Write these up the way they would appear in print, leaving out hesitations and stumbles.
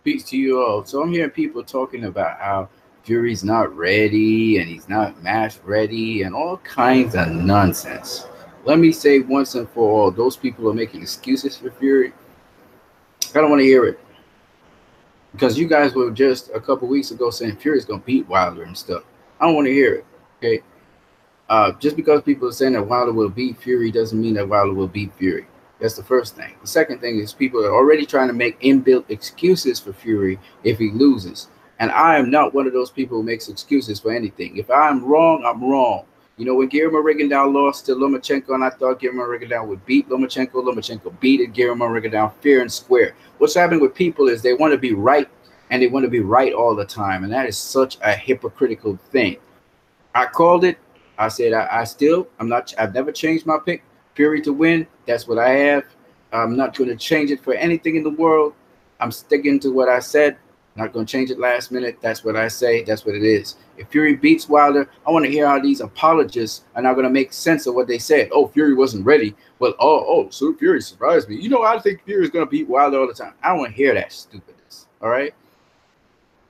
Peace to you all. So I'm hearing people talking about how Fury's not ready and he's not match ready and all kinds of nonsense. Let me say once and for all, those people who are making excuses for Fury, I don't want to hear it because you guys were just a couple weeks ago saying Fury's gonna beat Wilder and stuff. I don't want to hear it. Okay, just because people are saying that Wilder will beat Fury doesn't mean that Wilder will beat Fury. That's the first thing. The second thing is people are already trying to make inbuilt excuses for Fury if he loses. And I am not one of those people who makes excuses for anything. If I'm wrong, I'm wrong. You know, when Guillermo Rigondeaux lost to Lomachenko, and I thought Guillermo Rigondeaux would beat Lomachenko, Lomachenko beat it, Guillermo Rigondeaux fair and square. What's happening with people is they want to be right, and they want to be right all the time. And that is such a hypocritical thing. I called it. I said I'm not. I've never changed my pick. Fury to win. That's what I have. I'm not going to change it for anything in the world. I'm sticking to what I said. Not going to change it last minute. That's what I say. That's what it is. If Fury beats Wilder, I want to hear how these apologists are not going to make sense of what they said. Oh, Fury wasn't ready. Well, so Fury surprised me. You know, I think Fury is going to beat Wilder all the time. I don't want to hear that stupidness. All right.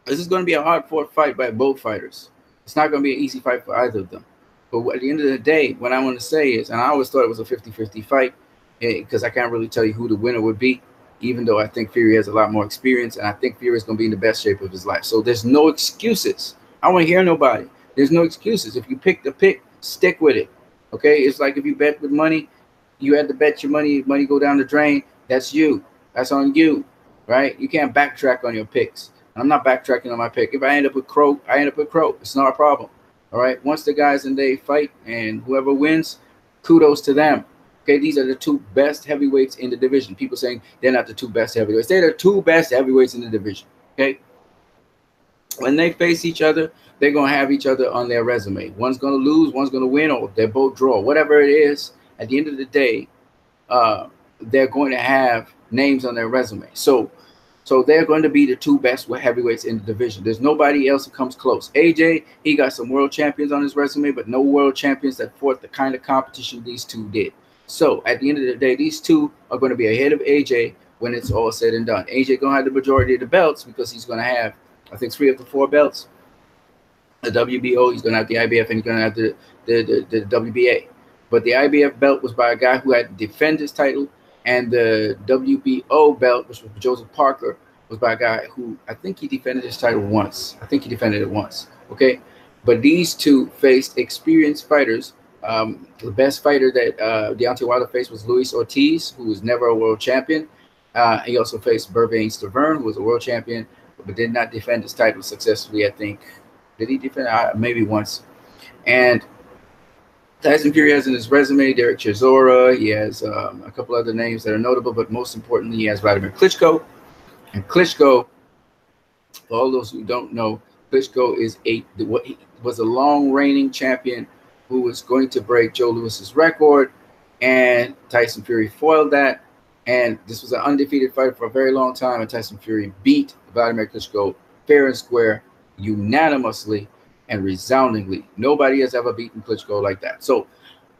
This is going to be a hard-fought fight by both fighters. It's not going to be an easy fight for either of them. But at the end of the day, what I want to say is, and I always thought it was a 50-50 fight because I can't really tell you who the winner would be, even though I think Fury has a lot more experience, and I think Fury is going to be in the best shape of his life. So there's no excuses. I don't want to hear nobody. There's no excuses. If you pick the pick, stick with it. Okay? It's like if you bet with money, you had to bet your money go down the drain. That's you. That's on you, right? You can't backtrack on your picks. I'm not backtracking on my pick. If I end up with Crow, I end up with Crow. It's not a problem. All right. Once the guys and they fight and whoever wins, kudos to them. Okay. These are the two best heavyweights in the division. People saying they're not the two best heavyweights. They're the two best heavyweights in the division. Okay. When they face each other, they're going to have each other on their resume. One's going to lose, one's going to win, or they're both draw. Whatever it is, at the end of the day, they're going to have names on their resume. So they're going to be the two best heavyweights in the division. There's nobody else who comes close. AJ, he got some world champions on his resume, but no world champions that fought the kind of competition these two did. So at the end of the day, these two are going to be ahead of AJ when it's all said and done. AJ going to have the majority of the belts because he's going to have, I think, 3 of the 4 belts. The WBO, he's going to have the IBF, and he's going to have the WBA. But the IBF belt was by a guy who had to defend his title, and the WBO belt, which was Joseph Parker, was by a guy who I think he defended his title once. I think he defended it once. Okay. But these two faced experienced fighters. The best fighter that Deontay Wilder faced was Luis Ortiz, who was never a world champion. He also faced Bervane Stavern, who was a world champion, but did not defend his title successfully, I think. Did he defend? Maybe once. And Tyson Fury has in his resume Derek Chisora. He has a couple other names that are notable, but most importantly, he has Vladimir Klitschko. And Klitschko, for all those who don't know, Klitschko was a long reigning champion who was going to break Joe Louis's record, and Tyson Fury foiled that. And this was an undefeated fight for a very long time, and Tyson Fury beat Vladimir Klitschko fair and square, unanimously and resoundingly. Nobody has ever beaten Klitschko like that. So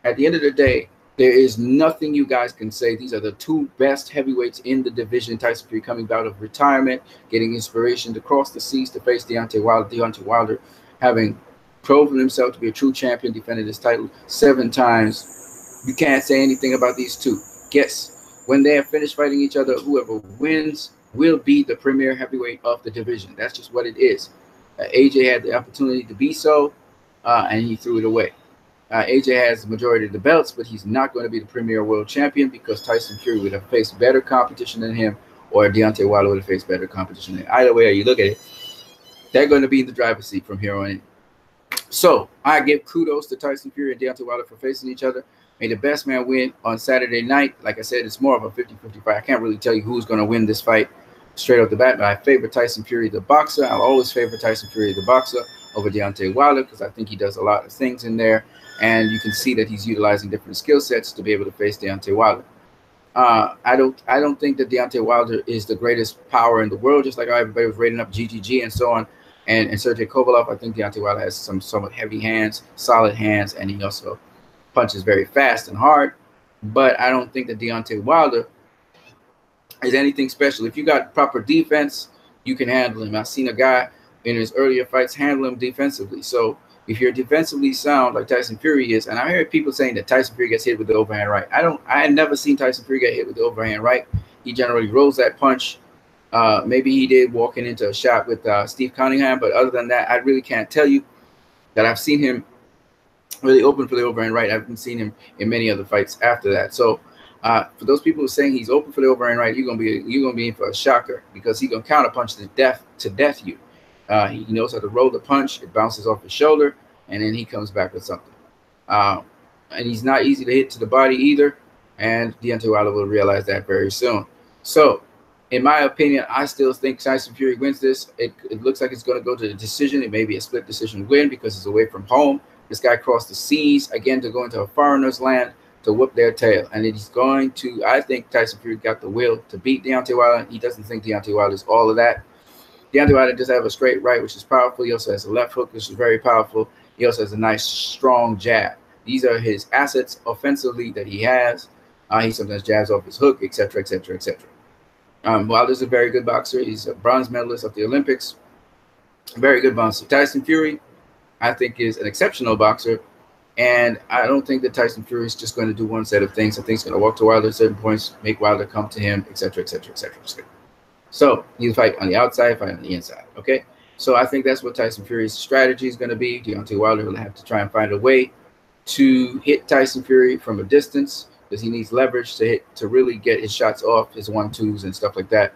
at the end of the day, there is nothing you guys can say. These are the two best heavyweights in the division. Tyson Fury coming out of retirement, getting inspiration to cross the seas to face Deontay Wilder. Deontay Wilder having proven himself to be a true champion, defended his title 7 times. You can't say anything about these two. Guess when they have finished fighting each other, whoever wins will be the premier heavyweight of the division. That's just what it is. AJ had the opportunity to be so, and he threw it away. AJ has the majority of the belts, but he's not going to be the premier world champion because Tyson Fury would have faced better competition than him, or Deontay Wilder would have faced better competition than him. Either way you look at it, they're going to be in the driver's seat from here on in. So I give kudos to Tyson Fury and Deontay Wilder for facing each other. May the best man win on Saturday night. Like I said, it's more of a 50-50 fight. I can't really tell you who's going to win this fight straight off the bat, but I favor Tyson Fury, the boxer. I'll always favor Tyson Fury, the boxer, over Deontay Wilder because I think he does a lot of things in there, and you can see that he's utilizing different skill sets to be able to face Deontay Wilder. I don't think that Deontay Wilder is the greatest power in the world, just like everybody was rating up GGG and so on, and Sergey Kovalev. I think Deontay Wilder has some somewhat heavy hands, solid hands, and he also punches very fast and hard. But I don't think that Deontay Wilder is anything special. If you got proper defense, you can handle him. I've seen a guy in his earlier fights handle him defensively. So if you're defensively sound like Tyson Fury is, and I heard people saying that Tyson Fury gets hit with the overhand right. I had never seen Tyson Fury get hit with the overhand right. He generally rolls that punch. Maybe he did walking into a shot with Steve Cunningham, but other than that, I really can't tell you that I've seen him really open for the overhand right. I haven't seen him in many other fights after that. So for those people who are saying he's open for the overhand right, you're gonna be in for a shocker, because he's gonna counterpunch to death you. He knows how to roll the punch. It bounces off his shoulder, and then he comes back with something. And he's not easy to hit to the body either. And Deontay Wilder will realize that very soon. So, in my opinion, I still think Tyson Fury wins this. It looks like it's going to go to the decision. It may be a split decision win because it's away from home. This guy crossed the seas again to go into a foreigner's land to whoop their tail. And he's going to, I think Tyson Fury got the will to beat Deontay Wilder. He doesn't think Deontay Wilder is all of that. Deontay Wilder does have a straight right, which is powerful. He also has a left hook, which is very powerful. He also has a nice, strong jab. These are his assets offensively that he has. He sometimes jabs off his hook, etc., etc., etc. Wilder's a very good boxer. He's a bronze medalist of the Olympics. Very good boxer. Tyson Fury, I think, is an exceptional boxer. And I don't think that Tyson Fury is just going to do one set of things. I think he's going to walk to Wilder at certain points, make Wilder come to him, etc., etc., etc., etc. So he'll fight on the outside, fight on the inside. Okay. So I think that's what Tyson Fury's strategy is going to be. Deontay Wilder will have to try and find a way to hit Tyson Fury from a distance, because he needs leverage to really get his shots off, his 1-2s and stuff like that.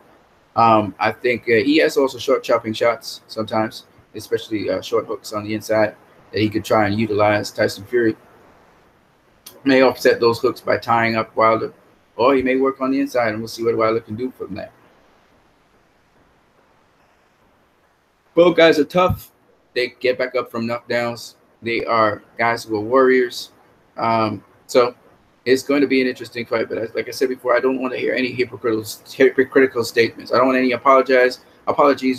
I think he has also short chopping shots sometimes, especially short hooks on the inside that he could try and utilize. Tyson Fury may offset those hooks by tying up Wilder, or he may work on the inside, and we'll see what Wilder can do from there. Both guys are tough. They get back up from knockdowns. They are guys who are warriors. So it's going to be an interesting fight. But like I said before, I don't want to hear any hypocritical statements. I don't want any apologies.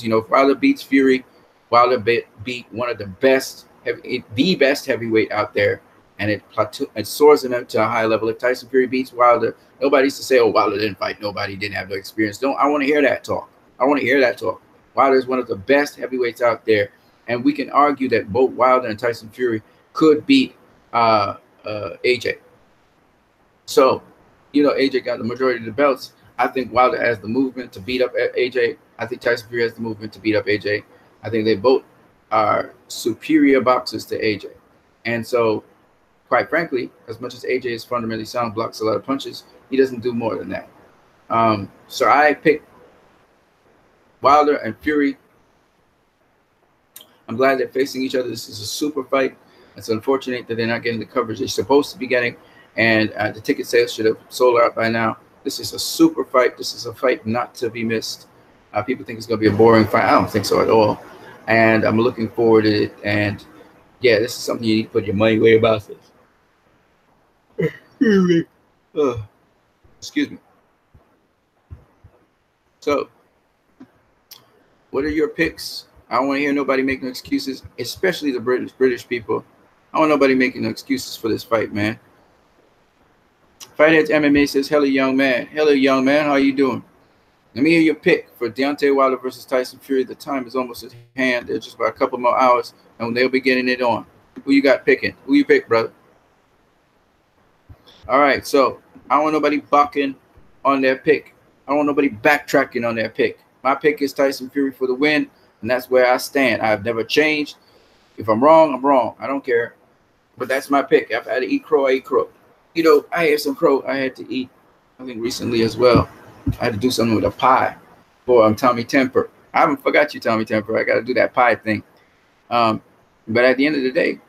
You know, if Wilder beats Fury, Wilder beat one of the best heavyweight out there, and it soars him up to a high level. If Tyson Fury beats Wilder, nobody's to say, "Oh, Wilder didn't fight. Nobody didn't have no experience." I want to hear that talk. I want to hear that talk. Wilder is one of the best heavyweights out there, and we can argue that both Wilder and Tyson Fury could beat AJ. So, you know, AJ got the majority of the belts. I think Wilder has the movement to beat up AJ. I think Tyson Fury has the movement to beat up AJ. I think they both are superior boxers to AJ. And so, quite frankly, as much as AJ is fundamentally sound, blocks a lot of punches, he doesn't do more than that. So I picked Wilder and Fury. I'm glad they're facing each other. This is a super fight. It's unfortunate that they're not getting the coverage they're supposed to be getting, and the ticket sales should have sold out by now. This is a super fight. This is a fight not to be missed. People think it's going to be a boring fight. I don't think so at all, and I'm looking forward to it. And yeah, this is something you need to put your money where your mouth is. Excuse me. So, what are your picks? I don't want to hear nobody making excuses, especially the British people. I don't want nobody making no excuses for this fight, man. Fightheads MMA says, hello, young man. Hello, young man. How you doing? Let me hear your pick for Deontay Wilder versus Tyson Fury. The time is almost at hand. There's just about a couple more hours, and they'll be getting it on. Who you got picking? Who you pick, brother? All right, so I don't want nobody bucking on their pick. I don't want nobody backtracking on their pick. My pick is Tyson Fury for the win, and that's where I stand. I've never changed. If I'm wrong, I'm wrong. I don't care. But that's my pick. If I had to eat crow, I eat crow. You know, I had some crow I had to eat, I think, recently as well. I had to do something with a pie for Tommy Temper. I haven't forgot you, Tommy Temper. I got to do that pie thing. But at the end of the day,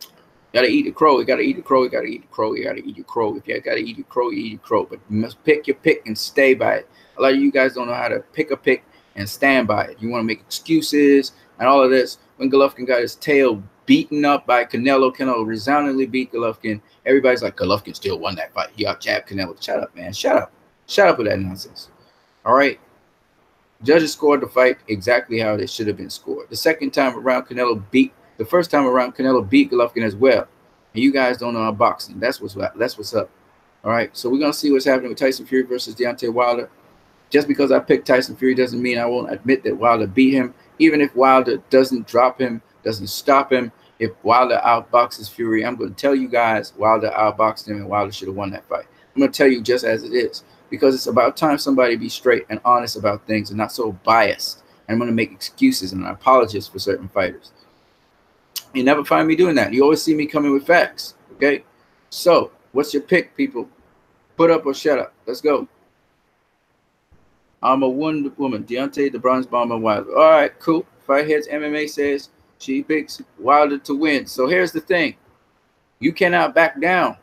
you got to eat the crow. You got to eat the crow. You got to eat the crow. You got to eat your crow. If you got to eat your crow, you eat your crow. But you must pick your pick and stay by it. A lot of you guys don't know how to pick a pick and stand by it. You want to make excuses and all of this. When Golovkin got his tail beaten up by Canelo, Canelo resoundingly beat Golovkin. Everybody's like, Golovkin still won that fight. He out-jabbed Canelo. Shut up, man. Shut up. Shut up with that nonsense. All right? Judges scored the fight exactly how they should have been scored. The second time around, the first time around, Canelo beat Golovkin as well. And you guys don't know how boxing. That's what's up. All right? So we're going to see what's happening with Tyson Fury versus Deontay Wilder. Just because I picked Tyson Fury doesn't mean I won't admit that Wilder beat him. Even if Wilder doesn't drop him, doesn't stop him, if Wilder outboxes Fury, I'm going to tell you guys Wilder outboxed him and Wilder should have won that fight. I'm going to tell you just as it is, because it's about time somebody be straight and honest about things and not so biased. And I'm going to make excuses and apologies for certain fighters. You never find me doing that. You always see me coming with facts. Okay? So, what's your pick, people? Put up or shut up. Let's go. I'm a Wonder Woman. Deontay, the Bronze Bomber, Wilder. All right, cool. Fightheads MMA says she picks Wilder to win. So here's the thing. You cannot back down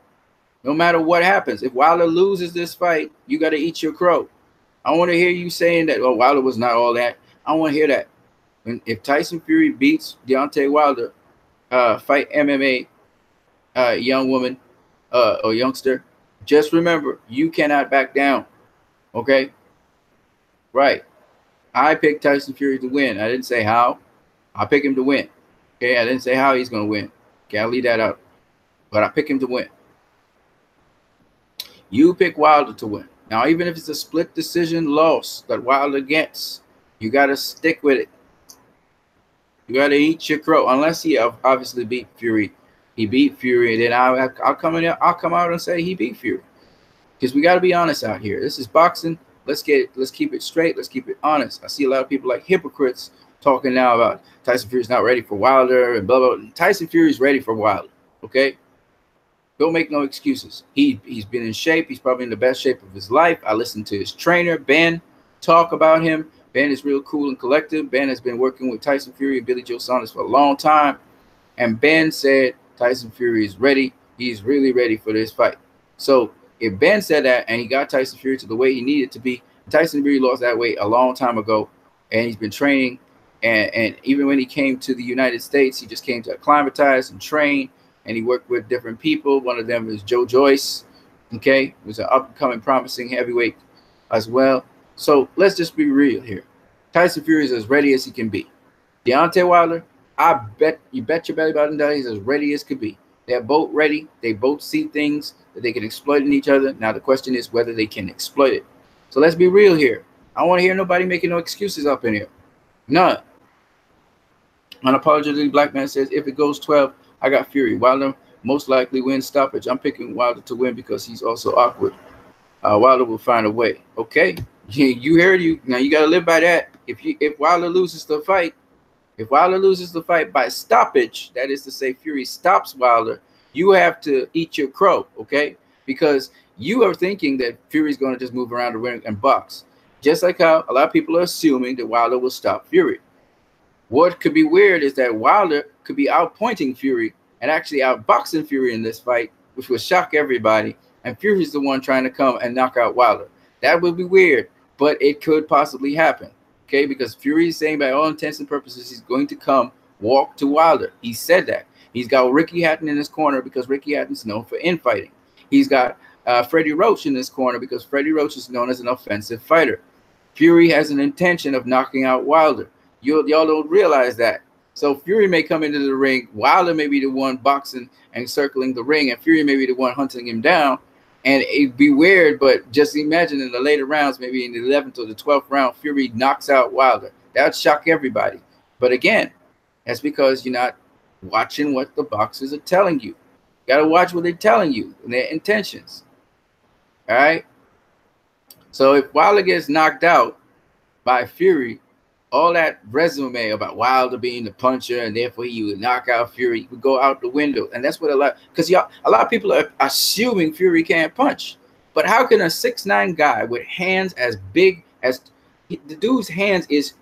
no matter what happens. If Wilder loses this fight, you got to eat your crow. I want to hear you saying that, oh, Wilder was not all that. I want to hear that. If Tyson Fury beats Deontay Wilder, fight MMA, young woman or youngster, just remember, you cannot back down. Okay? Right. I picked Tyson Fury to win. I didn't say how. I pick him to win. Okay, I didn't say how he's going to win. Okay, I'll leave that out. But I pick him to win. You pick Wilder to win. Now, even if it's a split decision loss that Wilder gets, you got to stick with it. You got to eat your crow. Unless he obviously beat Fury. He beat Fury, and then I'll come out and say he beat Fury. Because we got to be honest out here. This is boxing. Let's keep it straight. Let's keep it honest. I see a lot of people like hypocrites talking now about Tyson Fury's not ready for Wilder and blah, blah. Tyson Fury's ready for Wilder, okay? Don't make no excuses. He's been in shape. He's probably in the best shape of his life. I listened to his trainer, Ben, talk about him. Ben is real cool and collective. Ben has been working with Tyson Fury and Billy Joe Saunders for a long time. And Ben said Tyson Fury is ready. He's really ready for this fight. So if Ben said that and he got Tyson Fury to the way he needed to be, Tyson Fury lost that weight a long time ago, and he's been training. And even when he came to the United States, he just came to acclimatize and train, and he worked with different people. One of them is Joe Joyce, okay, who's an up-and-coming, promising heavyweight as well. So let's just be real here. Tyson Fury is as ready as he can be. Deontay Wilder, I bet your belly button that he's as ready as could be. They're both ready. They both see things that they can exploit in each other. Now the question is whether they can exploit it. So let's be real here. I don't want to hear nobody making no excuses up in here. None. Unapologetically Black Man says, if it goes 12, I got Fury. Wilder most likely wins stoppage. I'm picking Wilder to win because he's also awkward. Wilder will find a way. Okay, you heard you. Now you got to live by that. If Wilder loses the fight, if Wilder loses the fight by stoppage, that is to say Fury stops Wilder, you have to eat your crow, okay? Because you are thinking that Fury's going to just move around the ring and box. Just like how a lot of people are assuming that Wilder will stop Fury. What could be weird is that Wilder could be outpointing Fury and actually outboxing Fury in this fight, which would shock everybody. And Fury's the one trying to come and knock out Wilder. That would be weird, but it could possibly happen. Okay, because Fury is saying by all intents and purposes he's going to come walk to Wilder. He said that. He's got Ricky Hatton in his corner because Ricky Hatton's known for infighting. He's got Freddie Roach in his corner because Freddie Roach is known as an offensive fighter. Fury has an intention of knocking out Wilder. Y'all don't realize that. So Fury may come into the ring. Wilder may be the one boxing and circling the ring, and Fury may be the one hunting him down. And it'd be weird, but just imagine in the later rounds, maybe in the 11th or the 12th round, Fury knocks out Wilder. That would shock everybody. But again, that's because you're not watching what the boxers are telling you. You got to watch what they're telling you and their intentions. All right? So if Wilder gets knocked out by Fury, all that resume about Wilder being the puncher and therefore he would knock out Fury would go out the window. And that's what a lot of people are assuming Fury can't punch. But how can a 6'9" guy with hands as big as the dude's hands is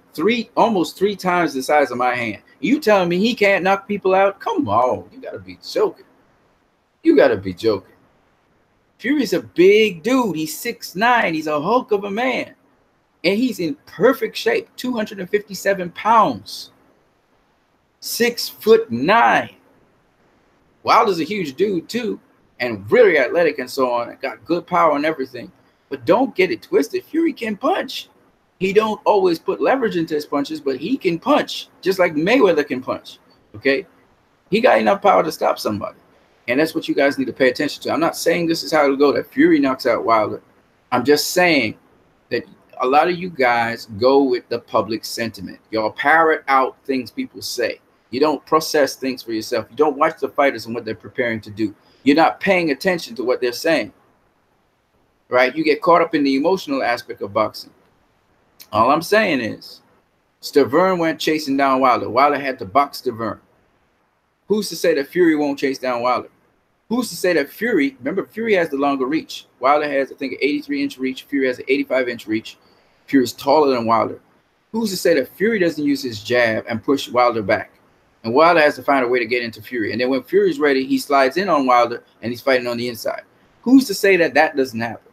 almost three times the size of my hand? You telling me he can't knock people out? Come on, you gotta be joking. You gotta be joking. Fury's a big dude. He's 6'9". He's a hulk of a man. And he's in perfect shape, 257 pounds, 6'9". Wilder's a huge dude too, and really athletic and so on. Got good power and everything. But don't get it twisted. Fury can punch. He don't always put leverage into his punches, but he can punch, just like Mayweather can punch. Okay, he got enough power to stop somebody, and that's what you guys need to pay attention to. I'm not saying this is how it'll go, that Fury knocks out Wilder. I'm just saying that a lot of you guys go with the public sentiment. Y'all parrot out things people say. You don't process things for yourself. You don't watch the fighters and what they're preparing to do. You're not paying attention to what they're saying, right? You get caught up in the emotional aspect of boxing. All I'm saying is, Stavern went chasing down Wilder. Wilder had to box Stavern. Who's to say that Fury won't chase down Wilder? Who's to say that Fury, remember, Fury has the longer reach. Wilder has, I think, an 83-inch reach. Fury has an 85-inch reach. Fury's taller than Wilder. Who's to say that Fury doesn't use his jab and push Wilder back? And Wilder has to find a way to get into Fury. And then when Fury's ready, he slides in on Wilder, and he's fighting on the inside. Who's to say that that doesn't happen?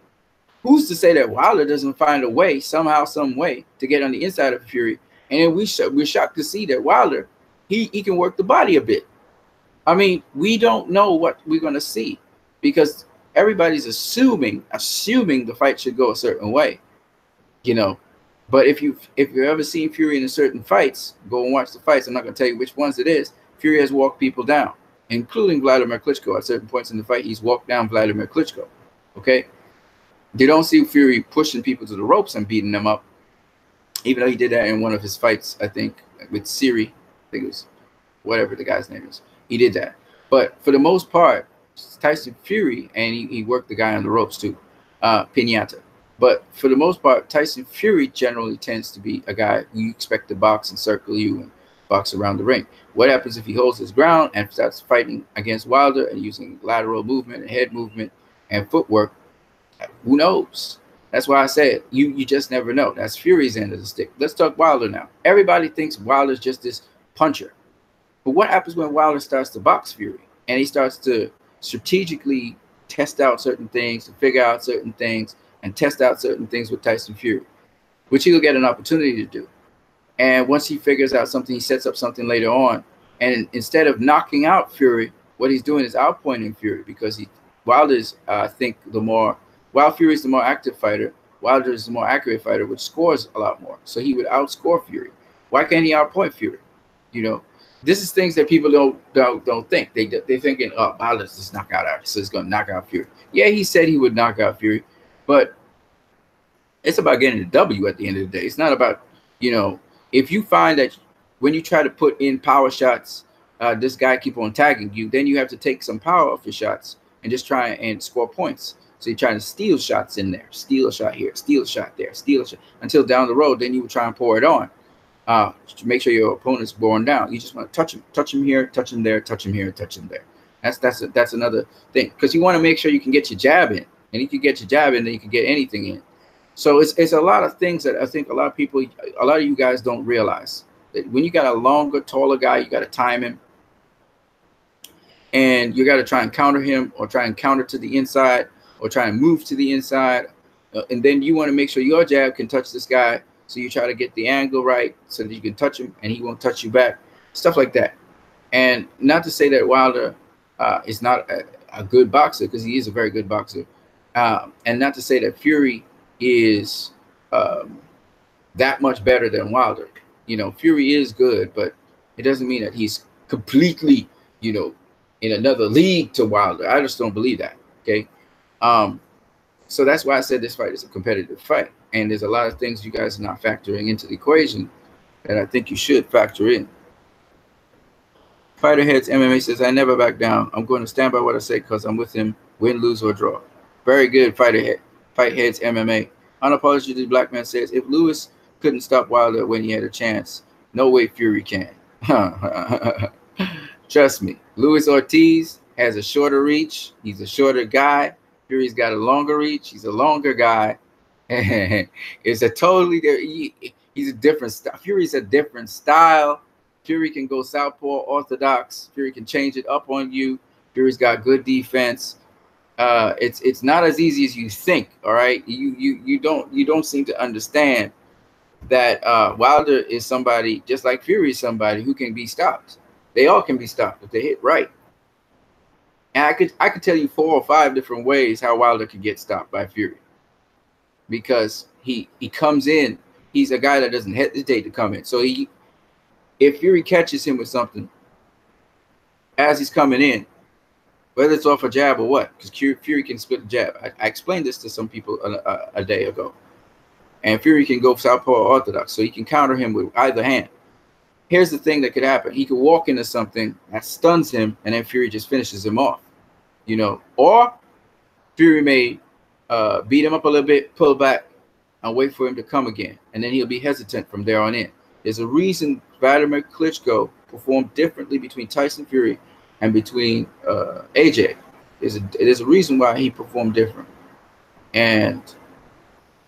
Who's to say that Wilder doesn't find a way, somehow, some way, to get on the inside of Fury? And then we're shocked to see that Wilder, he can work the body a bit. I mean, we don't know what we're going to see because everybody's assuming the fight should go a certain way, you know. But if you've ever seen Fury in certain fights, go and watch the fights. I'm not going to tell you which ones it is. Fury has walked people down, including Vladimir Klitschko. At certain points in the fight, he's walked down Vladimir Klitschko. Okay, you don't see Fury pushing people to the ropes and beating them up, even though he did that in one of his fights, I think, with Siri. I think it was whatever the guy's name is. He did that. But for the most part, Tyson Fury, and he worked the guy on the ropes too, Pinata. But for the most part, Tyson Fury generally tends to be a guy who you expect to box and circle you and box around the ring. What happens if he holds his ground and starts fighting against Wilder and using lateral movement and head movement and footwork? Who knows? That's why I said you just never know. That's Fury's end of the stick. Let's talk Wilder now. Everybody thinks Wilder's just this puncher. But what happens when Wilder starts to box Fury and he starts to strategically test out certain things, to figure out certain things, and test out certain things with Tyson Fury, which he'll get an opportunity to do. And once he figures out something, he sets up something later on. And instead of knocking out Fury, what he's doing is outpointing Fury because Wilder's, I think, while Fury's the more active fighter, Wilder is the more accurate fighter, which scores a lot more. So he would outscore Fury. Why can't he outpoint Fury? You know, this is things that people don't think. They're thinking, oh, Wilder's just knockout artist, so he's going to knock out Fury. Yeah, he said he would knock out Fury, but it's about getting the W at the end of the day. It's not about, you know, if you find that when you try to put in power shots, this guy keep on tagging you, then you have to take some power off your shots and just try and score points. So you're trying to steal shots in there, steal a shot here, steal a shot there, steal a shot, until down the road, then you would try and pour it on. To make sure your opponent's borne down. You just want to touch him here, touch him there, touch him here, touch him there. That's another thing, because you want to make sure you can get your jab in, and if you get your jab in, then you can get anything in. So it's a lot of things that I think a lot of you guys don't realize. That when you got a longer, taller guy, you got to time him, and you got to try and counter him, or try and counter to the inside, or try and move to the inside, and then you want to make sure your jab can touch this guy. So you try to get the angle right so that you can touch him and he won't touch you back, stuff like that. And not to say that Wilder is not a good boxer, because he is a very good boxer. And not to say that Fury is that much better than Wilder. You know, Fury is good, but it doesn't mean that he's completely, you know, in another league to Wilder. I just don't believe that. Okay. So that's why I said this fight is a competitive fight. And there's a lot of things you guys are not factoring into the equation that I think you should factor in. Fighter Heads MMA says, I never back down. I'm going to stand by what I say because I'm with him, win, lose, or draw. Very good, Fight Heads MMA. Unapologetically Black Man says, if Lewis couldn't stop Wilder when he had a chance, no way Fury can. Trust me, Luis Ortiz has a shorter reach. He's a shorter guy. Fury's got a longer reach. He's a longer guy. It's a totally he's a different style. Fury's a different style. Fury can go southpaw, orthodox. Fury can change it up on you. Fury's got good defense. It's not as easy as you think. All right, you don't seem to understand that Wilder is somebody just like Fury is somebody who can be stopped. They all can be stopped if they hit right. And I could tell you 4 or 5 different ways how Wilder could get stopped by Fury. Because he comes in, he's a guy that doesn't hesitate to come in. So if Fury catches him with something as he's coming in, whether it's off a jab or what, because Fury can split the jab. I explained this to some people a day ago. and Fury can go southpaw orthodox, so he can counter him with either hand. Here's the thing that could happen: he could walk into something that stuns him, and then Fury just finishes him off. You know, or Fury may beat him up a little bit, pull back, and wait for him to come again, and then he'll be hesitant from there on in. There's a reason Vladimir Klitschko performed differently between Tyson Fury and between AJ. There's a reason why he performed different, and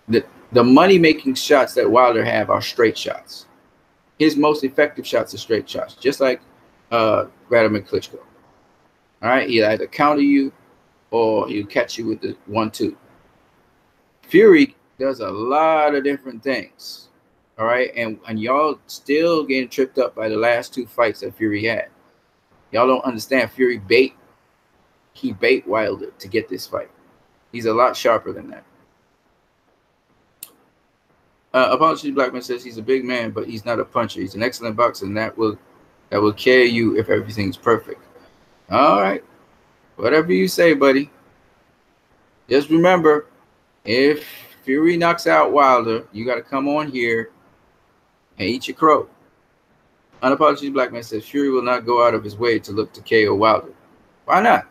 the money-making shots that Wilder have are straight shots. His most effective shots are straight shots, just like Vladimir Klitschko. All right, he'll either counter you or he'll catch you with the 1-2. Fury does a lot of different things. All right, and y'all still getting tripped up by the last 2 fights that Fury had. Y'all don't understand. Fury he bait Wilder to get this fight. He's a lot sharper than that. Apologies, Blackman says he's a big man, but he's not a puncher. He's an excellent boxer, and that will carry you if everything's perfect. All right, whatever you say, buddy. Just remember, if Fury knocks out Wilder, you got to come on here and eat your crow. Unapologetic Black Man says Fury will not go out of his way to look to KO Wilder. Why not?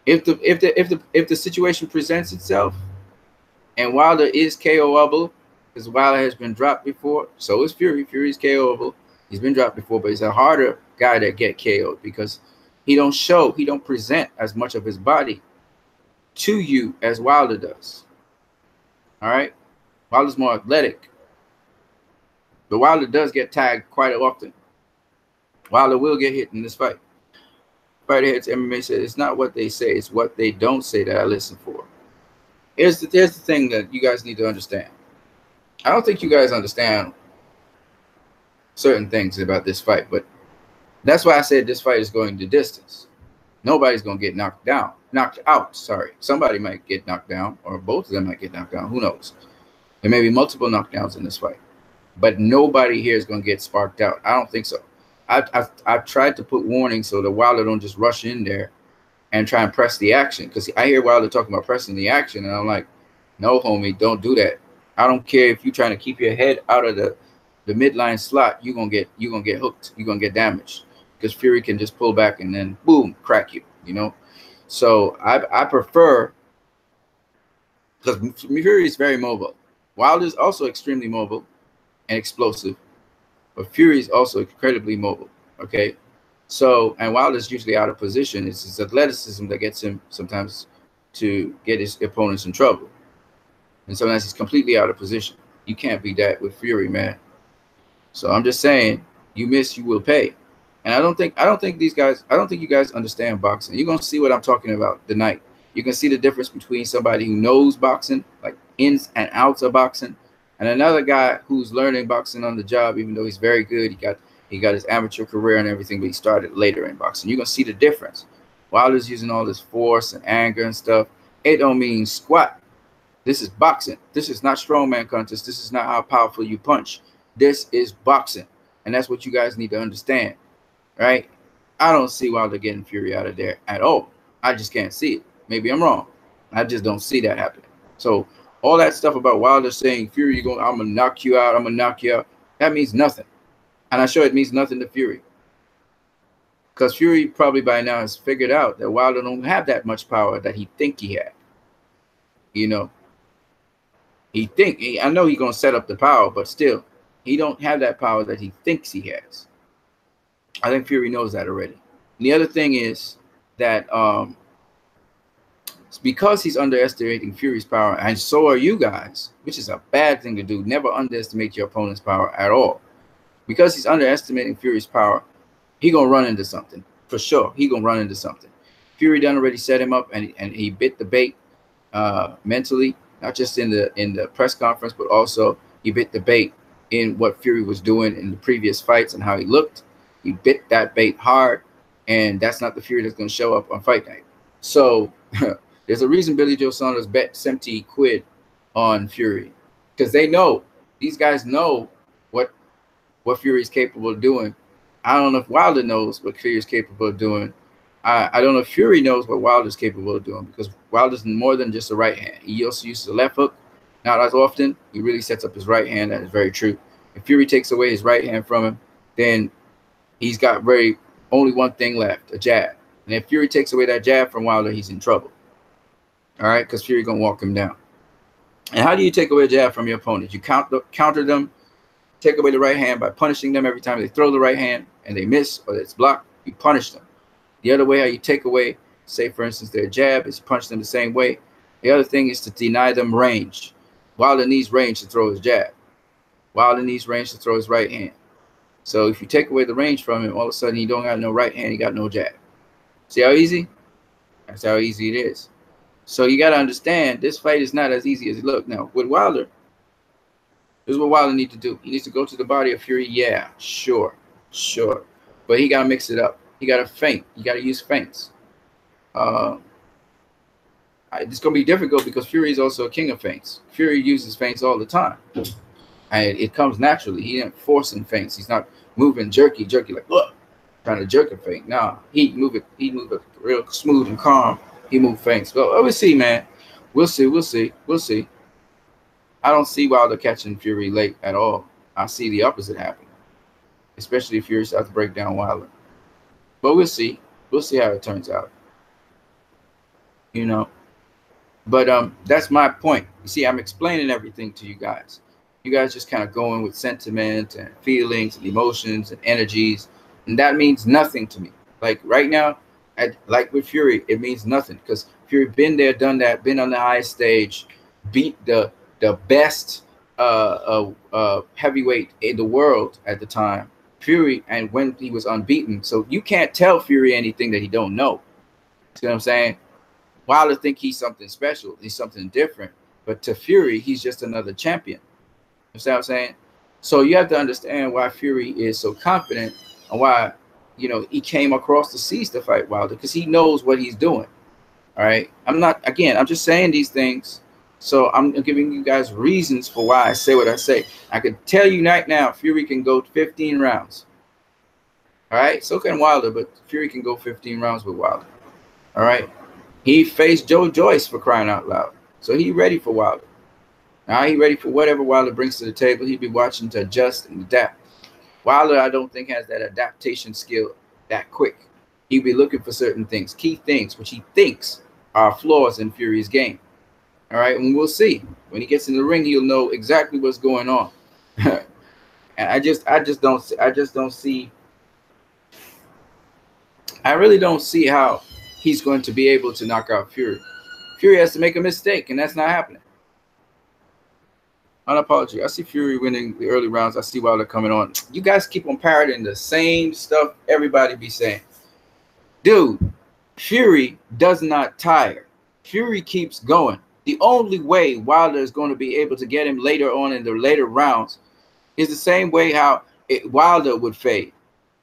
If the situation presents itself and Wilder is KOable, because Wilder has been dropped before, so is Fury. Fury's KOable. He's been dropped before, but he's a harder guy to get KO'd because he don't present as much of his body to you as Wilder does. All right? Wilder's more athletic. But Wilder does get tagged quite often. Wilder will get hit in this fight. Fighter Heads MMA said it's not what they say, it's what they don't say that I listen for. Here's the thing that you guys need to understand. I don't think you guys understand certain things about this fight, but that's why I said this fight is going the distance. Nobody's going to get knocked out. Sorry. Somebody might get knocked down, or both of them might get knocked down. Who knows? There may be multiple knockdowns in this fight, but nobody here is going to get sparked out. I don't think so. I've tried to put warnings so that Wilder don't just rush in there and try and press the action, because I hear Wilder talking about pressing the action, and I'm like, no, homie, don't do that. I don't care if you're trying to keep your head out of the midline slot. You're gonna get hooked. You're gonna get damaged, because Fury can just pull back and then boom, crack you. You know, so I prefer, because Fury is very mobile. Wilder is also extremely mobile and explosive, but Fury is also incredibly mobile. Okay, so and Wilder's usually out of position. It's his athleticism that gets him sometimes to get his opponents in trouble, and sometimes he's completely out of position. You can't be that with Fury, man. So I'm just saying, you miss, you will pay. And I don't think you guys understand boxing. You're gonna see what I'm talking about tonight. You can see the difference between somebody who knows boxing, like ins and outs of boxing, and another guy who's learning boxing on the job, even though he's very good. He got his amateur career and everything, but he started later in boxing. You're gonna see the difference. Wilder's using all this force and anger and stuff. It don't mean squat. This is boxing. This is not strongman contest. This is not how powerful you punch. This is boxing, and that's what you guys need to understand, right? I don't see Wilder getting Fury out of there at all. I just can't see it. Maybe I'm wrong. I just don't see that happening. So all that stuff about Wilder saying, Fury, I'm gonna knock you out, I'm gonna knock you out, that means nothing. And I'm sure it means nothing to Fury, because Fury probably by now has figured out that Wilder don't have that much power that he think he had. You know, I know he's gonna set up the power, but still, he don't have that power that he thinks he has. I think Fury knows that already. And the other thing is that it's because he's underestimating Fury's power, and so are you guys, which is a bad thing to do. Never underestimate your opponent's power at all. Because he's underestimating Fury's power, he gonna run into something for sure. He gonna run into something. Fury done already set him up, and he bit the bait mentally, not just in the press conference, but also he bit the bait in what Fury was doing in the previous fights and how he looked. He bit that bait hard, and that's not the Fury that's going to show up on fight night. So there's a reason Billy Joe Saunders bet 70 quid on Fury, because they know, these guys know what Fury is capable of doing. I don't know if Wilder knows what Fury is capable of doing. I don't know if Fury knows what Wilder's capable of doing, because Wilder's more than just a right hand. He also uses a left hook. Not as often. He really sets up his right hand. That is very true. If Fury takes away his right hand from him, then he's got very only one thing left, a jab. And if Fury takes away that jab from Wilder, he's in trouble. All right, because Fury gonna walk him down. And how do you take away a jab from your opponent? You counter them, take away the right hand by punishing them every time they throw the right hand and they miss or it's blocked. You punish them. The other way how you take away, say for instance, their jab is punch them the same way. The other thing is to deny them range. Wilder needs range to throw his jab. Wilder needs range to throw his right hand. So if you take away the range from him, all of a sudden he don't got no right hand, he got no jab. See how easy? That's how easy it is. So you got to understand, this fight is not as easy as it looks. Now, with Wilder, this is what Wilder needs to do. He needs to go to the body of Fury. Yeah, sure. But he got to mix it up. He got to feint. You got to use feints. It's going to be difficult because Fury is also a king of feints. Fury uses feints all the time. And it comes naturally. He ain't forcing feints. He's not moving jerky like, look, trying to jerk a feint. No, he move it real smooth and calm. He moved feints. Well, we'll see, man. We'll see. I don't see Wilder catching Fury late at all. I see the opposite happening, especially if Fury starts to break down Wilder. But we'll see. We'll see how it turns out. You know. But that's my point. You see, I'm explaining everything to you guys. You guys just kind of going with sentiment and feelings and emotions and energies, and that means nothing to me. Like right now, like with Fury, it means nothing because Fury been there, done that, been on the highest stage, beat the best heavyweight in the world at the time, Fury, and when he was unbeaten. So you can't tell Fury anything that he don't know. See what I'm saying? Wilder think he's something special, he's something different, but to Fury, he's just another champion. You see what I'm saying? So you have to understand why Fury is so confident and why, you know, he came across the seas to fight Wilder, because he knows what he's doing. All right. I'm just saying these things. So I'm giving you guys reasons for why I say what I say. I can tell you right now, Fury can go 15 rounds. All right. So can Wilder, but Fury can go 15 rounds with Wilder. All right. He faced Joe Joyce, for crying out loud. So he's ready for Wilder. Now he's ready for whatever Wilder brings to the table. He'll be watching to adjust and adapt. Wilder, I don't think, has that adaptation skill that quick. He'll be looking for certain things, key things, which he thinks are flaws in Fury's game. All right, and we'll see. When he gets in the ring, he'll know exactly what's going on. And I really don't see how he's going to be able to knock out Fury. Fury has to make a mistake, and that's not happening. Unapologetic. I see Fury winning the early rounds. I see Wilder coming on. You guys keep on parroting the same stuff everybody be saying. Dude, Fury does not tire. Fury keeps going. The only way Wilder is going to be able to get him later on in the later rounds is the same way how Wilder would fade.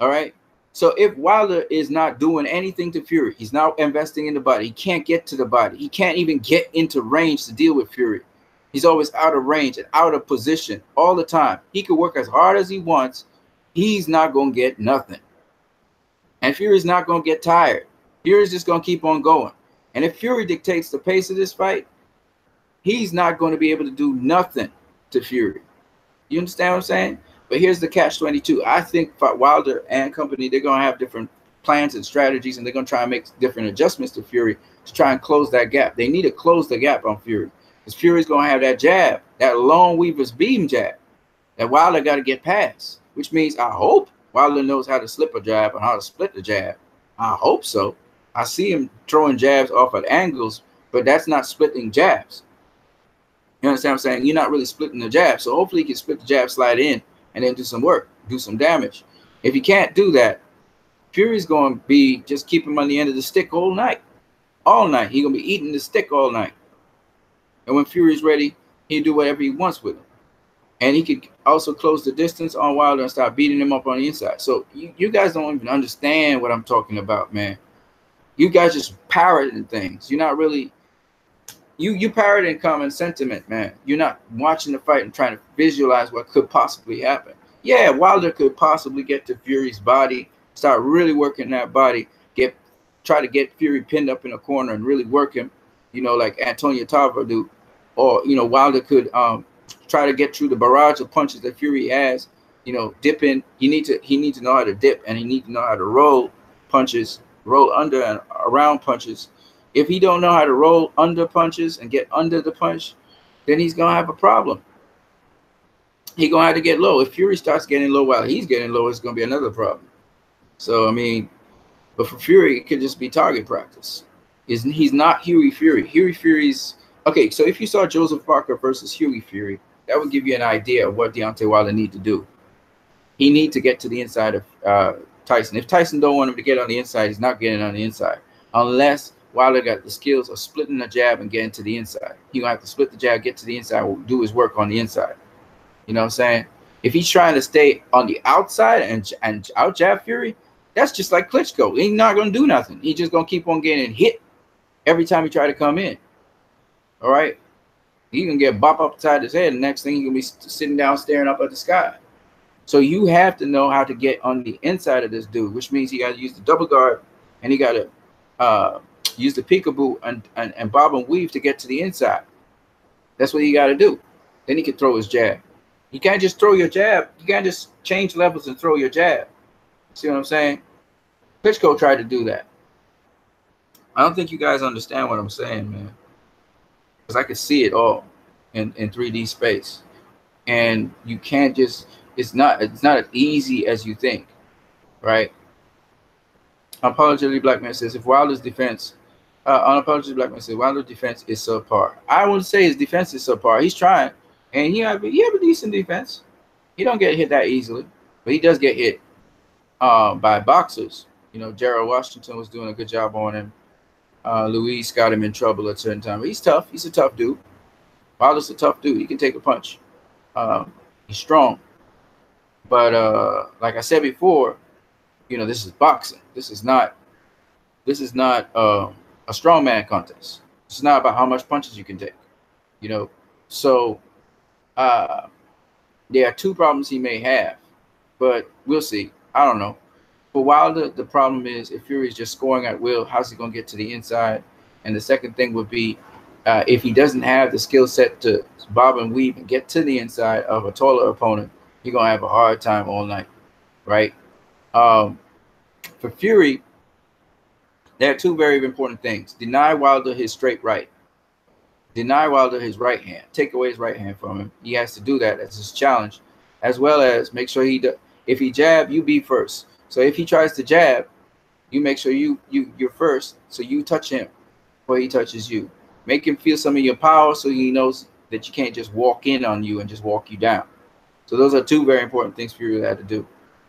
All right? So if Wilder is not doing anything to Fury, he's not investing in the body. He can't get to the body. He can't even get into range to deal with Fury. He's always out of range and out of position all the time. He could work as hard as he wants. He's not going to get nothing. And Fury's not going to get tired. Fury's just going to keep on going. And if Fury dictates the pace of this fight, he's not going to be able to do nothing to Fury. You understand what I'm saying? But here's the catch-22. I think Wilder and company, they're going to have different plans and strategies, and they're going to try and make different adjustments to Fury to try and close that gap. They need to close the gap on Fury. Because Fury's going to have that jab, that long Weaver's beam jab, that Wilder got to get past, which means I hope Wilder knows how to slip a jab and how to split the jab. I hope so. I see him throwing jabs off at angles, but that's not splitting jabs. You understand what I'm saying? You're not really splitting the jab. So hopefully he can split the jab, slide in, and then do some work, do some damage. If he can't do that, Fury's going to be just keep him on the end of the stick all night. All night. He's going to be eating the stick all night. And when Fury's ready, he'll do whatever he wants with him. And he could also close the distance on Wilder and start beating him up on the inside. So you guys don't even understand what I'm talking about, man. You guys just parroting things. You're not really you parroting common sentiment, man. You're not watching the fight and trying to visualize what could possibly happen. Yeah, Wilder could possibly get to Fury's body, start really working that body, try to get Fury pinned up in a corner and really work him, you know, like Antonio Tarver do. or Wilder could try to get through the barrage of punches that Fury has. Dipping. He needs to know how to dip, and he needs to know how to roll punches, roll under and around punches. If he don't know how to roll under punches and get under the punch, then he's gonna have a problem. He's gonna have to get low. If Fury starts getting low while he's getting low, it's gonna be another problem. So I mean, but for Fury, it could just be target practice. He's not Hughie Fury. Hughie Fury's okay. So if you saw Joseph Parker versus Hughie Fury, that would give you an idea of what Deontay Wilder need to do. He needs to get to the inside of Tyson. If Tyson don't want him to get on the inside, he's not getting on the inside unless Wilder got the skills of splitting the jab and getting to the inside. He's gonna have to split the jab, get to the inside, do his work on the inside. You know what I'm saying? If he's trying to stay on the outside and out jab Fury, that's just like Klitschko. He's not gonna do nothing. He's just gonna keep on getting hit every time he try to come in. All right, he can get bop upside his head. The next thing, he's gonna be sitting down staring up at the sky. So you have to know how to get on the inside of this dude, which means he got to use the double guard and he got to use the peekaboo and bob and weave to get to the inside. That's what you got to do. Then he can throw his jab. You can't just throw your jab. You can't just change levels and throw your jab. See what I'm saying? Klitschko tried to do that. I don't think you guys understand what I'm saying, man. Because I could see it all in 3D space. And you can't just... It's not as easy as you think, right? Unapologetically Black Man says, if Wilder's defense, Unapologetically Black Man says, Wilder's defense is subpar. I wouldn't say his defense is subpar. He's trying, and he have a decent defense. He don't get hit that easily, but he does get hit by boxers. Gerald Washington was doing a good job on him. Luis got him in trouble at a certain time. But he's tough. He's a tough dude. Wilder's a tough dude. He can take a punch. He's strong. But like I said before, this is boxing. This is not a strongman contest. It's not about how much punches you can take. So there are two problems he may have, but we'll see. I don't know. For Wilder, the problem is if Fury's just scoring at will, how's he gonna get to the inside? And the second thing would be if he doesn't have the skill set to bob and weave and get to the inside of a taller opponent, you're going to have a hard time all night, right? For Fury, there are two very important things. Deny Wilder his straight right. Deny Wilder his right hand. Take away his right hand from him. He has to do that as his challenge, as well as make sure if he jab, you be first. So if he tries to jab, you make sure you're first, so you touch him before he touches you. Make him feel some of your power so he knows that you can't just walk in on you and just walk you down. So those are two very important things Fury had to do.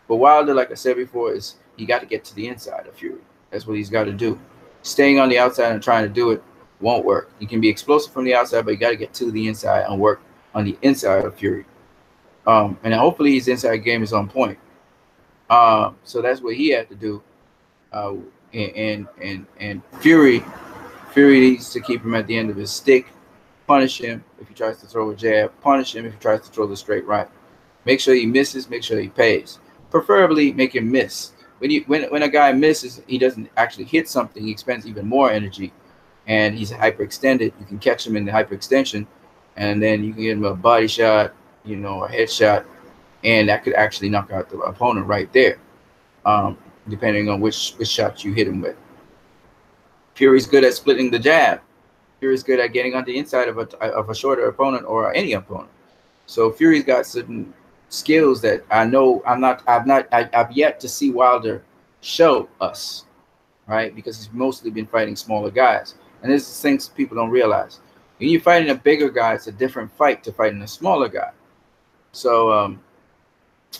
But Wilder, like I said before, is he got to get to the inside of Fury. That's what he's got to do. Staying on the outside and trying to do it won't work. You can be explosive from the outside, but you got to get to the inside and work on the inside of Fury. And hopefully his inside game is on point. So that's what he had to do. And Fury needs to keep him at the end of his stick. Punish him if he tries to throw a jab. Punish him if he tries to throw the straight right. Make sure he misses. Make sure he pays. Preferably make him miss. When a guy misses, he doesn't actually hit something. He expends even more energy, and he's hyperextended. You can catch him in the hyperextension, and then you can get him a body shot, a headshot, and that could actually knock out the opponent right there, depending on which shot you hit him with. Fury's good at splitting the jab. Fury's good at getting on the inside of a shorter opponent or any opponent. So Fury's got certain skills that I know I've yet to see Wilder show us, right? Because he's mostly been fighting smaller guys, and this is things people don't realize. When you're fighting a bigger guy, it's a different fight to fighting a smaller guy. So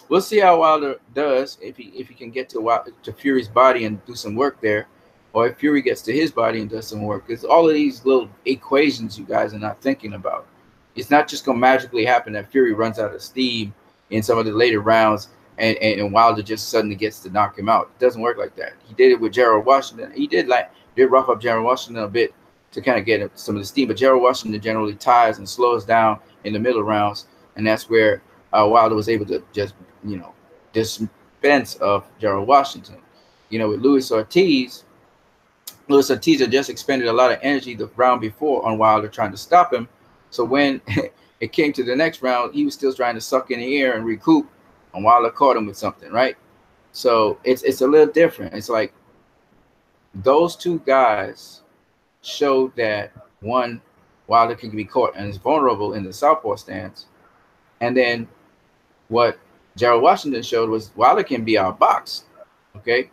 we'll see how Wilder does if he can get to Fury's body and do some work there, or if Fury gets to his body and does some work. It's all of these little equations you guys are not thinking about. It's not just going to magically happen that Fury runs out of steam in some of the later rounds and Wilder just suddenly gets to knock him out. It doesn't work like that. He did it with Gerald Washington. He did rough up Gerald Washington a bit to kind of get some of the steam, but Gerald Washington generally tires and slows down in the middle rounds, and that's where Wilder was able to just, dispense of Gerald Washington. With Luis Ortiz had just expended a lot of energy the round before on Wilder trying to stop him, So when it came to the next round, he was still trying to suck in the air and recoup, and Wilder caught him with something, right? So it's a little different. It's like those two guys showed that one, Wilder can be caught and is vulnerable in the southpaw stance, and then what Gerald Washington showed was Wilder can be outboxed. Okay,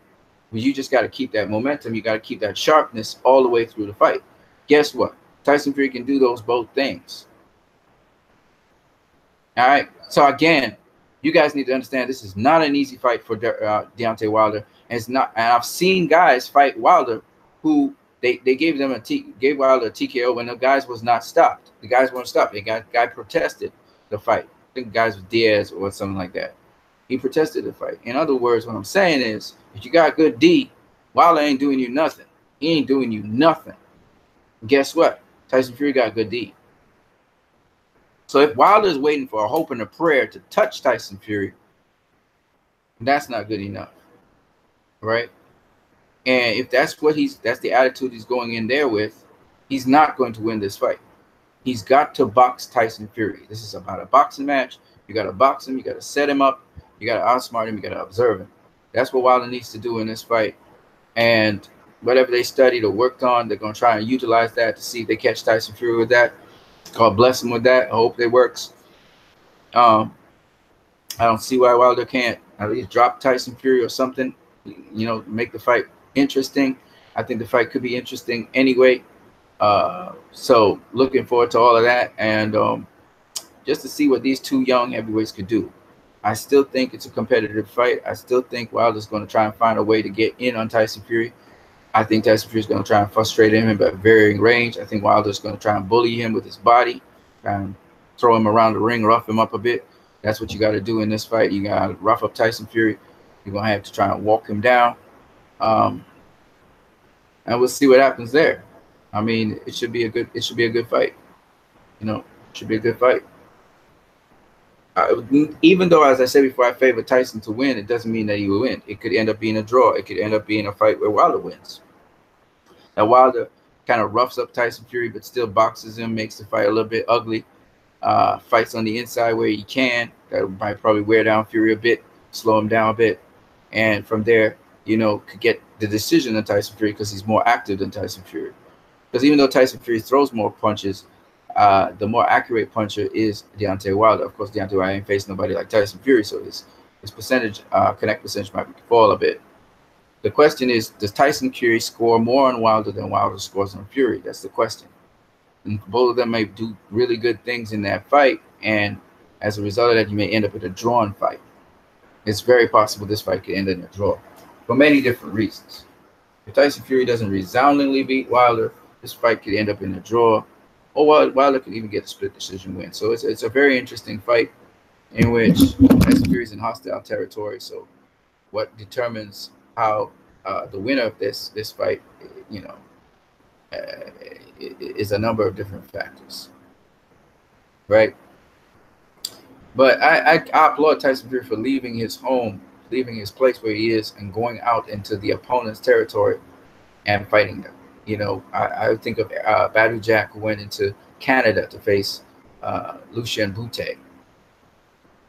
but you just got to keep that momentum. You got to keep that sharpness all the way through the fight. Guess what? Tyson Fury can do those both things. All right. So again, you guys need to understand this is not an easy fight for Deontay Wilder, and it's not. And I've seen guys fight Wilder who they gave them gave Wilder a TKO when the guys was not stopped. The guys weren't stopped. The guy protested the fight. I think the guys was Diaz or something like that. He protested the fight. In other words, what I'm saying is, if you got good D, Wilder ain't doing you nothing. He ain't doing you nothing. Guess what? Tyson Fury got good D. So if Wilder is waiting for a hope and a prayer to touch Tyson Fury, that's not good enough, right? And if that's the attitude he's going in there with, he's not going to win this fight. He's got to box Tyson Fury. This is about a boxing match. You got to box him. You got to set him up. You got to outsmart him. You got to observe him. That's what Wilder needs to do in this fight. And whatever they studied or worked on, they're going to try and utilize that to see if they catch Tyson Fury with that. God bless him with that. I hope it works. I don't see why Wilder can't at least drop Tyson Fury or something, you know, make the fight interesting. I think the fight could be interesting anyway. So looking forward to all of that, and just to see what these two young heavyweights could do. I still think it's a competitive fight. I still think Wilder's going to try and find a way to get in on Tyson Fury. I think Tyson Fury is going to try and frustrate him at varying range. I think Wilder's going to try and bully him with his body, try and throw him around the ring, rough him up a bit. That's what you got to do in this fight. You got to rough up Tyson Fury. You're going to have to try and walk him down. And we'll see what happens there. I mean, it should be a good fight. You know, it should be a good fight. Even though, as I said before, I favor Tyson to win, it doesn't mean that he will win. It could end up being a draw. It could end up being a fight where Wilder wins. Now, Wilder kind of roughs up Tyson Fury, but still boxes him, makes the fight a little bit ugly. Fights on the inside where he can. That might probably wear down Fury a bit, slow him down a bit. And from there, you know, could get the decision on Tyson Fury because he's more active than Tyson Fury. Because even though Tyson Fury throws more punches, the more accurate puncher is Deontay Wilder. Of course, Deontay Wilder ain't facing nobody like Tyson Fury, so his percentage, connect percentage might fall a bit. The question is, does Tyson Fury score more on Wilder than Wilder scores on Fury? That's the question. And both of them may do really good things in that fight, and as a result of that, you may end up with a drawn fight. It's very possible this fight could end in a draw for many different reasons. If Tyson Fury doesn't resoundingly beat Wilder, this fight could end up in a draw, or Wilder could even get a split decision win. So it's a very interesting fight in which Tyson Fury is in hostile territory. So what determines how the winner of this fight, you know, is a number of different factors, right? But I applaud Tyson Fury for leaving his home, leaving his place where he is, and going out into the opponent's territory and fighting them. You know, I think of Badou Jack, who went into Canada to face Lucien Boutte.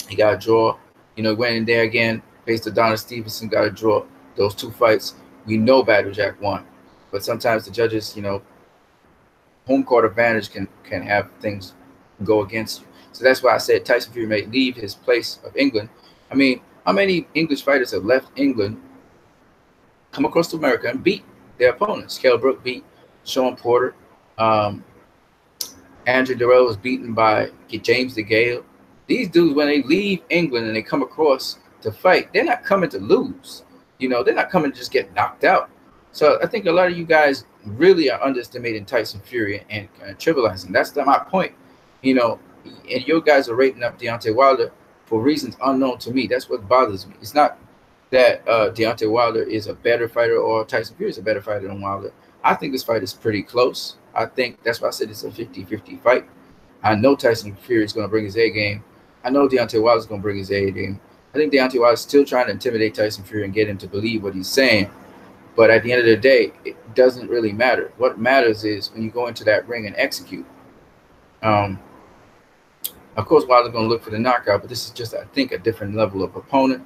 He got a draw. You know, went in there again, faced Adonis Stevenson, got a draw. Those two fights, we know Badou Jack won. But sometimes the judges, you know, home court advantage can have things go against you. So that's why I said Tyson Fury may leave his place of England. I mean, how many English fighters have left England, come across to America, and beat their opponents? Kell Brook beat Sean Porter. Andrew Durrell was beaten by James DeGale. These dudes, when they leave England and they come across to fight, they're not coming to lose. You know, they're not coming to just get knocked out. So I think a lot of you guys really are underestimating Tyson Fury and trivializing. That's my point. You know, and you guys are rating up Deontay Wilder for reasons unknown to me. That's what bothers me. It's not that Deontay Wilder is a better fighter or Tyson Fury is a better fighter than Wilder. I think this fight is pretty close. I think that's why I said it's a 50-50 fight. I know Tyson Fury is going to bring his A game. I know Deontay Wilder is going to bring his A game. I think Deontay Wilder is still trying to intimidate Tyson Fury and get him to believe what he's saying. But at the end of the day, it doesn't really matter. What matters is when you go into that ring and execute. Um, of course, Wilder's going to look for the knockout, but this is just, I think, a different level of opponent.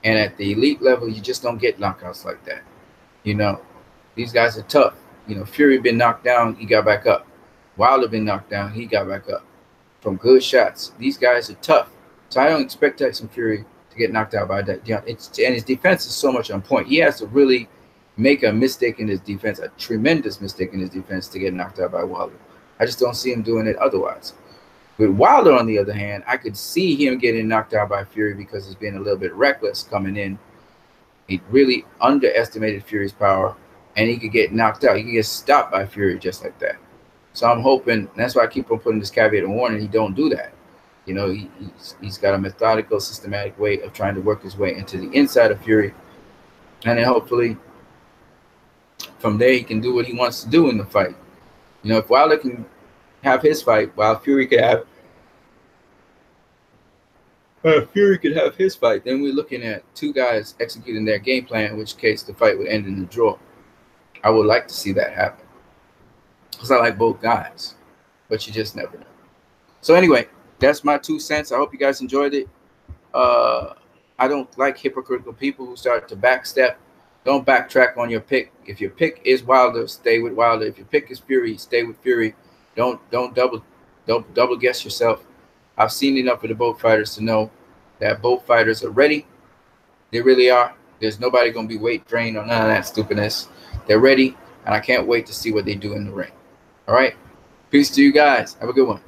And at the elite level, you just don't get knockouts like that. You know, these guys are tough. You know, Fury been knocked down, he got back up. Wilder been knocked down, he got back up from good shots. These guys are tough. So I don't expect Tyson Fury to get knocked out by that. And his defense is so much on point. He has to really make a mistake in his defense, a tremendous mistake in his defense to get knocked out by Wilder. I just don't see him doing it otherwise. With Wilder, on the other hand, I could see him getting knocked out by Fury because he's being a little bit reckless coming in. He really underestimated Fury's power, and he could get knocked out. He could get stopped by Fury just like that. So I'm hoping, that's why I keep on putting this caveat and warning, he don't do that. You know, he's got a methodical, systematic way of trying to work his way into the inside of Fury. And then hopefully from there he can do what he wants to do in the fight. You know, if Wilder can have his fight while Fury could have his fight, then we're looking at two guys executing their game plan, in which case the fight would end in a draw. I would like to see that happen, because I like both guys, but you just never know. So anyway, that's my 2 cents. I hope you guys enjoyed it. I don't like hypocritical people who start to backstep. Don't backtrack on your pick. If your pick is Wilder, stay with Wilder. If your pick is Fury, stay with Fury. Don't double guess yourself. I've seen enough of the both fighters to know that both fighters are ready. They really are. There's nobody going to be weight drained or none of that stupidness. They're ready, and I can't wait to see what they do in the ring. All right? Peace to you guys. Have a good one.